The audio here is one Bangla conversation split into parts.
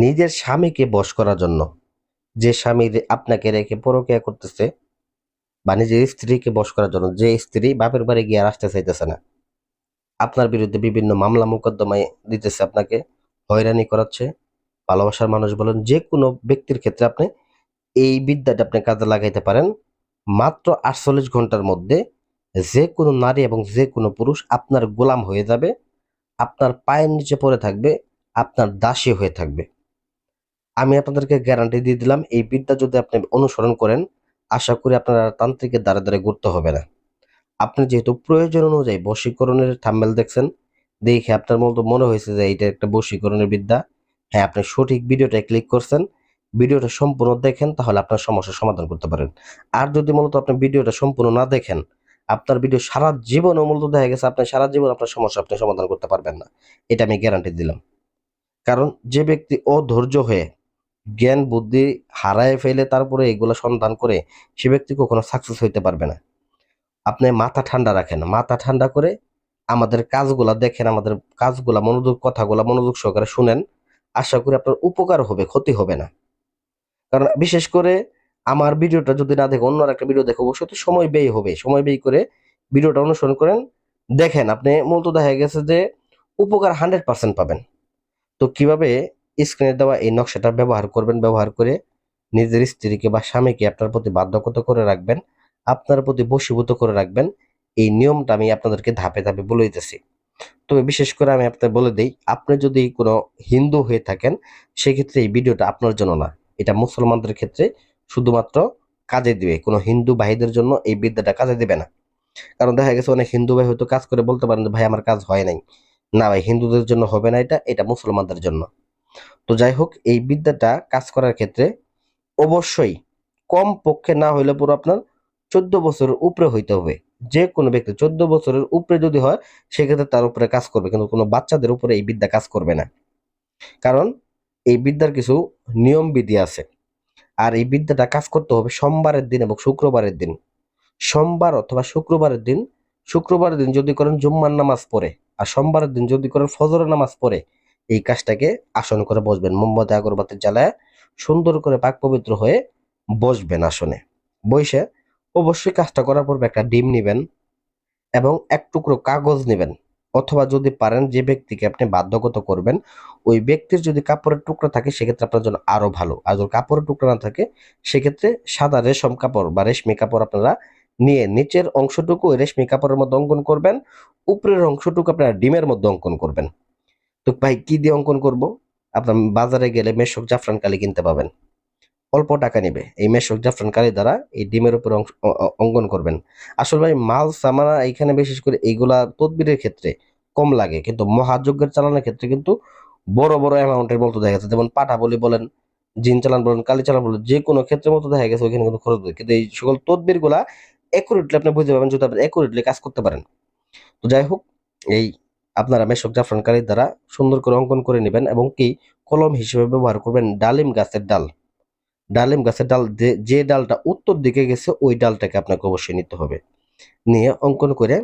নিজের স্বামীকে বশ করার জন্য, যে স্বামী আপনাকে রেখে পরকীয়া করতেছে, বা নিজের স্ত্রীকে বশ করার জন্য যে স্ত্রী বাপের বাড়ি গিয়ে আর আসতে চাইতেছে না, আপনার বিরুদ্ধে বিভিন্ন মামলা মোকদ্দমায় দিতেছে, আপনাকে হয়রানি করাচ্ছে, ভালোবাসার মানুষ বলেন যে কোনো ব্যক্তির ক্ষেত্রে আপনি এই বিদ্যাটা আপনি কাজে লাগাইতে পারেন। মাত্র 48 ঘন্টার মধ্যে যে কোনো নারী এবং যে কোনো পুরুষ আপনার গোলাম হয়ে যাবে, আপনার পায়ের নিচে পড়ে থাকবে, আপনার দাসী হয়ে থাকবে। আমি আপনাদেরকে গ্যারান্টি দিয়ে দিলাম, এই বিদ্যা যদি আপনি অনুসরণ করেন, আশা করি আপনার আর তান্ত্রিকের দ্বারে দ্বারে ঘুরতে হবে না। আপনি যেহেতু প্রয়োজন অনুযায়ী বশীকরণের থাম্বনেল দেখছেন, দেখে আপনার মতো মনে হয়েছে যে এটা একটা বশীকরণের বিদ্যা, হ্যাঁ, আপনি সঠিক ভিডিওটায় ক্লিক করছেন। ভিডিওটা সম্পূর্ণ দেখেন, তাহলে আপনার সমস্যার সমাধান করতে পারেন। আর যদি মূলত আপনি ভিডিওটা সম্পূর্ণ না দেখেন, আপনার ভিডিও সারা জীবনও মূলত দেখা গেছে আপনি সারা জীবন আপনার সমস্যা আপনি সমাধান করতে পারবেন না। এটা আমি গ্যারান্টি দিলাম। কারণ যে ব্যক্তি অধৈর্য হয়ে জ্ঞান বুদ্ধি হারায় ফেলে তারপরে এগুলো সন্ধান করে, সে ব্যক্তি কখনো সাকসেস হইতে পারবে না। আপনি মাথা ঠান্ডা রাখেন, মাথা ঠান্ডা করে আমাদের কাজগুলা দেখেন, আমাদের কাজগুলা কথাগুলা মনোযোগ সহকারে শুনেন। আশা করি আপনার উপকার হবে, ক্ষতি হবে না। কারণ বিশেষ করে আমার ভিডিওটা যদি না দেখে অন্য একটা ভিডিও দেখে, অবশ্যই তো সময় ব্যয় হবে। সময় ব্যয় করে ভিডিওটা অনুসরণ করেন, দেখেন, আপনি মূলত দেখা গেছে যে উপকার 100% পাবেন। তো কিভাবে স্ক্রিনে দেওয়া এই নকশাটা ব্যবহার করবেন, ব্যবহার করে নিজের স্ত্রীকে বা স্বামীকে আপনার প্রতি বাধ্যগত করে রাখবেন, আপনার প্রতি বশীভূত করে রাখবেন, এই নিয়মটা আমি আপনাদেরকে ধাপে ধাপে বলে দিতেছি। তবে বিশেষ করে আমি আপনাকে বলে দেই, আপনি যদি কোনো হিন্দু হয়ে থাকেন, সেক্ষেত্রে এই ভিডিওটা আপনার জন্য না। এটা মুসলমানদের ক্ষেত্রে শুধুমাত্র কাজে দিবে, কোনো হিন্দু ভাইদের জন্য এই বিদ্যাটা কাজে দিবে না। কারণ দেখা গেছে অনেক হিন্দু ভাই হয়তো কাজ করে বলতে পারেন যে ভাই আমার কাজ হয় নাই। না ভাই, হিন্দুদের জন্য হবে না, এটা এটা মুসলমানদের জন্য। তো যাই হোক, এই বিদ্যাটা কাজ করার ক্ষেত্রে অবশ্যই কম পক্ষে না হইলে পুরো আপনার 14 বছরের উপরে হইতে হবে। যে কোনো ব্যক্তি 14 বছরের উপরে যদি হয়, সেক্ষেত্রে তার উপরে কাজ করবে, কিন্তু কোনো বাচ্চাদের উপরে এই বিদ্যা কাজ করবে না। কারণ এই বিদ্যার কিছু নিয়ম বিধি আছে। আর এই বিদ্যাটা কাজ করতে হবে সোমবারের দিন এবং শুক্রবারের দিন। সোমবার অথবা শুক্রবারের দিন, শুক্রবারের দিন যদি করেন জুম্মার নামাজ পড়ে, আর সোমবারের দিন যদি করেন ফজরের নামাজ পড়ে, এই কাজটাকে আসন করে বসবেন, মোমবাতি আগরবাতি জ্বালায় সুন্দর করে পাক পবিত্র হয়ে বসবেন আসনে। বসে অবশ্যই কাজটা করার পর একটা ডিম নিবেন এবং এক টুকরো কাগজ নেবেন, অথবা যদি পারেন যে ব্যক্তিকে আপনি বাধ্যগত করবেন, ওই ব্যক্তির যদি কাপড়ের টুকরা থাকে সেক্ষেত্রে আপনার জন্য আরো ভালো। আর যদি কাপড়ের টুকরা না থাকে, সেক্ষেত্রে সাদা রেশম কাপড় বা রেশমি কাপড় আপনারা নিয়ে নিচের অংশটুকু ওই রেশমি কাপড়ের মধ্যে অঙ্কন করবেন, উপরের অংশটুকু আপনারা ডিমের মধ্যে অঙ্কন করবেন। তো ভাই কি দিয়ে অঙ্কন করব? আপনার বাজারে গেলে মেশক জাফরান কালি কিনতে পাবেন, অল্প টাকা নেবে। এই মেশক জাফরান কালি দ্বারা এই ডিমের উপর অঙ্কন করবেন। আসলে ভাই মাল সামানা এখানে বিশেষ করে এইগুলা তদবিরের ক্ষেত্রে কম লাগে, কিন্তু মহাযজ্ঞের চালানোর ক্ষেত্রে কিন্তু বড় বড় অ্যামাউন্টের মতো দেখা গেছে। যেমন পাঠা বলি বলেন, জিন চালান বলেন, কালি চালান বলেন, যে কোনো ক্ষেত্রের মতো দেখা গেছে ওইখানে কিন্তু খরচ হয়। কিন্তু এই সকল তদবির গুলা একুরেটলি আপনি বুঝতে পারবেন যদি আপনি একুরেটলি কাজ করতে পারেন। তো যাই হোক, এই আপনারা মেশক জাফরান কালির দ্বারা সুন্দর করে অঙ্কন করে নেবেন এবং কি কলম হিসেবে ব্যবহার করবেন ডালিম গাছের ডাল। ডালিম গাছের ডাল, যে ডালটা উত্তর দিকে গেছে ওই ডালটাকে আপনাকে অবশ্যই নিতে হবে। নিয়ে অঙ্কন করে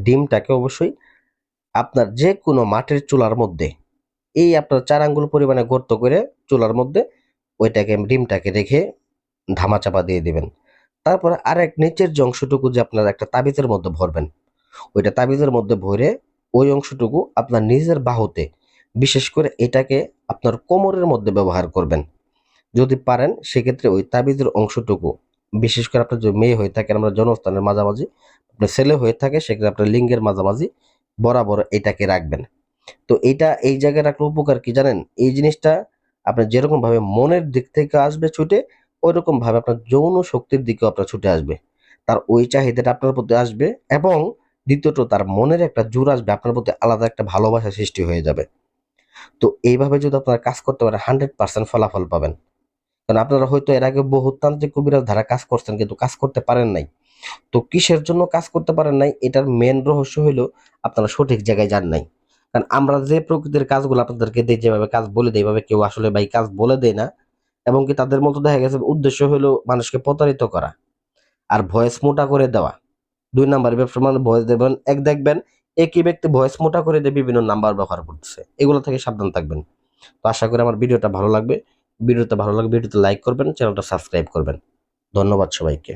ডিমটাকে অবশ্যই আপনার যে কোনো মাটির চুলার মধ্যে, এই আপনার 4 আঙ্গুল পরিমাণে গর্ত করে চুলার মধ্যে ওইটাকে ডিমটাকে রেখে ধামাচাপা দিয়ে দিবেন। তারপরে আরেক নিচের যে অংশটুকু যে আপনার একটা তাবিজের মধ্যে ভরবেন, ওইটা তাবিজের মধ্যে ভরে ওই অংশটুকু আপনার নিজের বাহুতে, বিশেষ করে এটাকে আপনার কোমরের মধ্যে ব্যবহার করবেন। যদি পারেন সেক্ষেত্রে ওই তাবিজের অংশটুকু, বিশেষ করে আপনার যদি মেয়ে হয়ে থাকেন আমরা জনস্থানের মাঝামাঝি, আপনার ছেলে হয়ে থাকে সেক্ষেত্রে আপনার লিঙ্গের মাঝামাঝি বরাবর এটাকে রাখবেন। তো এইটা এই জায়গায় রাখলে উপকার কি জানেন? এই জিনিসটা আপনার যেরকম ভাবে মনের দিক থেকে আসবে ছুটে, ওই রকম ভাবে আপনার যৌন শক্তির দিকেও আপনার ছুটে আসবে। তার ওই চাহিদাটা আপনার প্রতি আসবে, এবং দ্বিতীয়ত তার মনের একটা জোর আসবে, আপনার প্রতি আলাদা একটা ভালোবাসা সৃষ্টি হয়ে যাবে। তো এইভাবে যদি আপনারা কাজ করতে পারেন 100% ফলাফল পাবেন। কারণ আপনারা হয়তো এর আগে বহু তান্ত্রিক কবিরাজ ধারা কাজ করছেন, কিন্তু কাজ করতে পারেন নাই। তো কিসের জন্য কাজ করতে পারেন নাই, এটার মেন রহস্য হইলো আপনারা সঠিক জায়গায় যান নাই। কারণ আমরা যে প্রকৃতির কাজগুলো আপনাদেরকে দিই, যেভাবে কাজ বলে দেয়, এইভাবে কেউ আসলে ভাই কাজ বলে দেয় না। এবং কি তাদের মতো দেখা গেছে উদ্দেশ্য হলো মানুষকে প্রতারিত করা আর ভয়েস মোটা করে দেওয়া। 2 নাম্বার ব্যবসা, মানে ভয়েস দেবেন এক, দেখবেন একই ব্যক্তি ভয়েস মোটা করে দিয়ে বিভিন্ন নাম্বার ব্যবহার করতেছে। এগুলো থেকে সাবধান থাকবেন। তো আশা করি আমার ভিডিওটা ভালো লাগবে। ভিডিওতে লাইক করবেন, চ্যানেলটা সাবস্ক্রাইব করবেন। ধন্যবাদ সবাইকে।